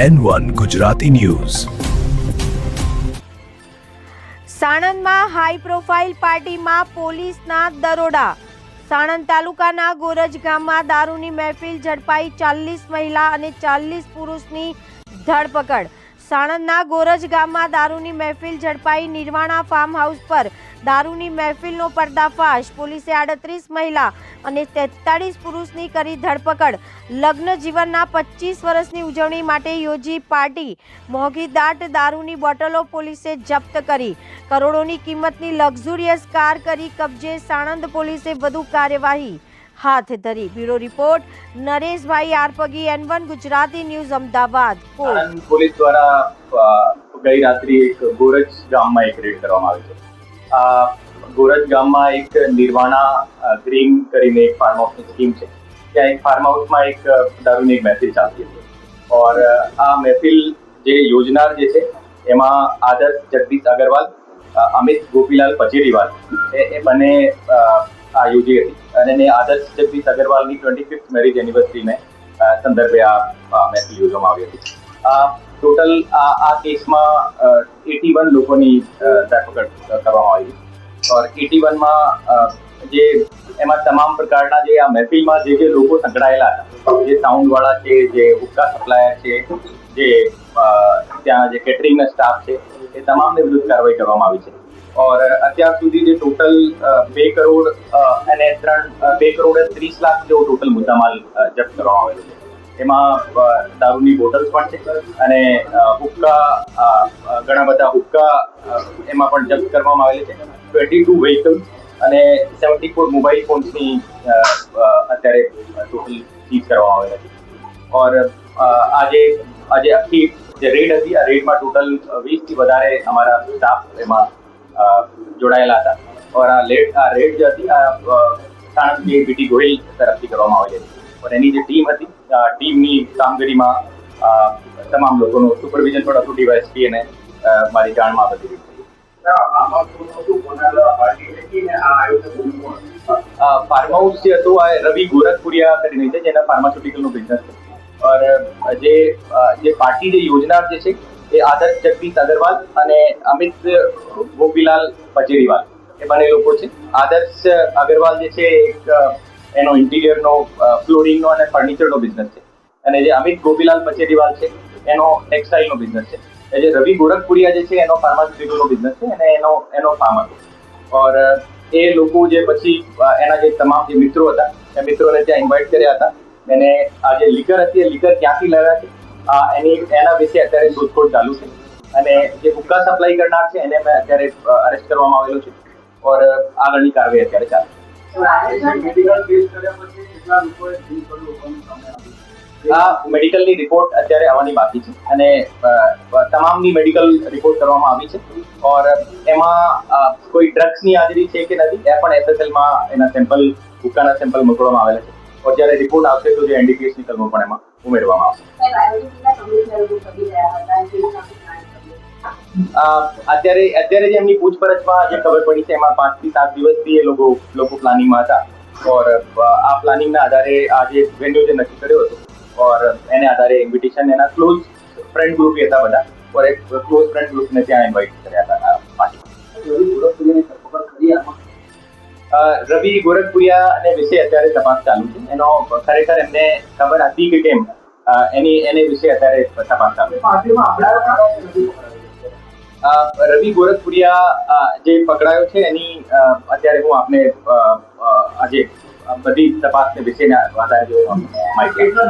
N1 Gujarati news. સાણંદમાં high profile પાર્ટીમાં પોલીસના દરોડા. સાણંદ તાલુકાના ગોરજ ગામમાં દારૂની મહેફિલ ઝડપાઈ, 40 મહિલા અને 40 પુરુષની ધરપકડ. સાણંદના ગોરજ ગામમાં દારૂની મહેફિલ ઝડપાઈ. નિર્વાણા ફાર્મ હાઉસ પર દારૂની મહેફિલનો પર્દાફાશ. પોલીસે 38 મહિલા અને 43 પુરુષની કરી ધરપકડ. લગ્ન જીવનના 25 વર્ષની ઉજવણી માટે યોજી પાર્ટી. મોંઘી દાટ દારૂની બોટલો પોલીસે જપ્ત કરી. કરોડોની કિંમતની લક્ઝુરિયસ કાર કરી કબજે. સાણંદ પોલીસે વધુ કાર્યવાહી હાથ ધરી. Bureau report Nareshbhai Arpagi, N1 Gujarati news, Ahmedabad. Sanand police દ્વારા ગઈ રાત્રે એક ગોરજ ગામમાં એક રેડ કરવામાં આવી છે. ગોરજ ગામમાં એક નિર્વાણા ગ્રીન કરીને એક ફાર્મ હાઉસની સ્કીમ છે. ત્યાં એક ફાર્મ હાઉસમાં એક દારૂની એક મહેફિલ ચાલતી હતી. ઓર આ મહેફિલ જે યોજનાર જે છે એમાં આદર્શ જગદીશ અગ્રવાલ, અમિત ગોપીલાલ પચેરીવાલ એ બંને આ યોજી હતી. અને આદર્શ જગદીશ અગ્રવાલની 25th મેરેજ એનિવર્સરીને સંદર્ભે આ મહેફિલ યોજવામાં આવી હતી. ટોટલ આ કેસમાં 81 લોકોની ધરપકડ કરવામાં આવી. ઓર 81માં જે એમાં તમામ પ્રકારના જે આ મહેફિલમાં જે લોકો સંકળાયેલા હતા, જે સાઉન્ડવાળા છે, જે હુક્કા સપ્લાયર છે, જે ત્યાં જે કેટરિંગના સ્ટાફ છે, એ તમામને વિરુદ્ધ કાર્યવાહી કરવામાં આવી છે. ઓર અત્યાર સુધી જે ટોટલ 2 કરોડ અને 2 કરોડ 30 લાખ જેવો ટોટલ મુદ્દામાલ જપ્ત કરવામાં આવેલો છે. એમાં દારૂની બોટલ્સ પણ છે અને હુક્કા, ઘણા બધા હુક્કા એમાં પણ જપ્ત કરવામાં આવેલી છે. 22 વ્હીકલ્સ અને 74 મોબાઈલ ફોન્સની અત્યારે ટોટલ સીઝ કરવામાં આવેલા છે. ઓર આજે આખી જે રેડ હતી, આ રેડમાં ટોટલ 20થી વધારે અમારા સ્ટાફ એમાં જોડાયેલા હતા. ઓર આ રેડ જે હતી સાણંદની બીટી ગોહિલ તરફથી કરવામાં આવેલી હતી. પણ એની જે ટીમ હતી, ટીમની કામગીરીમાં તમામ લોકોનું સુપરવિઝન પણ હતું ડીવાયએસપી અને મારી જાણમાં બધી રીતે. ફાર્મ હાઉસ જે હતું આ રવિ ગોરખપુરિયા કરીને છે, જેના ફાર્માસ્યુટિકલનો બિઝનેસ છે. ઓર જે પાર્ટી જે યોજનાર જે છે એ આદર્શ જગદીશ અગ્રવાલ અને અમિત ગોપીલાલ પચેરીવાલ એ બંને લોકો છે. આદર્શ અગ્રવાલ જે છે એનો ઇન્ટિરિયરનો, ફ્લોરિંગનો અને ફર્નિચરનો બિઝનેસ છે. અને જે અમિત ગોપીલાલ પચેરીવાલ છે એનો ટેક્સટાઇલનો બિઝનેસ છે. જે રવિ ગોરખપુરિયા જે છે એનો ફાર્માસ્યુટિકલનો બિઝનેસ છે અને એનો ફાર્મ હતો. ઓર એ લોકો જે પછી એના જે તમામ જે મિત્રો હતા એ મિત્રોને ત્યાં ઇન્વાઇટ કર્યા હતા. અને આ જે લીકર હતી એ લીકર ક્યાંથી લાવ્યા છે એના વિશે અત્યારે શોધખોળ ચાલુ છે. અને જે હુક્કા સપ્લાય કરનાર છે એને મેં અત્યારે અરેસ્ટ કરવામાં આવેલો છે. ઓર આગળની કાર્યવાહી અત્યારે ચાલે છે. આ મેડિકલની રિપોર્ટ અત્યારે આવવાની બાકી છે અને તમામની મેડિકલ રિપોર્ટ કરવામાં આવી છે. ઓર એમાં કોઈ ડ્રગ્સની હાજરી છે કે નથી એ પણ SSLમાં એના સેમ્પલ, હુક્કાના સેમ્પલ મોકલવામાં આવેલા છે. ઓર જ્યારે રિપોર્ટ આવશે તો જે NDPSની કલમો પણ એમાં ઉમેરવામાં આવશે. અત્યારે જે એમની પૂછપરછમાં જે ખબર પડી છે એમાં 5 થી 7 દિવસથી એ લોકો પ્લાનિંગમાં હતા. ઓર આ પ્લાનિંગના આધારે આ જે વેન્યુ જે નક્કી કર્યો હતો ઓર એને આધારે ઇન્વિટેશન એના ક્લોઝ ફ્રેન્ડ ગ્રુપ હતા બધા. ઓર એક ક્લોઝ ફ્રેન્ડ ગ્રુપને ત્યાં ઇન્વાઇટ કર્યા હતા આ પાર્ટીમાં. રવિ ગોરખપુરિયા વિશે અત્યારે તપાસ ચાલુ છે. એનો ખરેખર એમને ખબર હતી કે કેમ એને વિશે અત્યારે તપાસ ચાલુ છે. રવિ ગોરખપુરિયા જે પકડાયો છે એની અત્યારે હું આપને આજે બધી તપાસને વિશેના આધારે માહિતી તમામ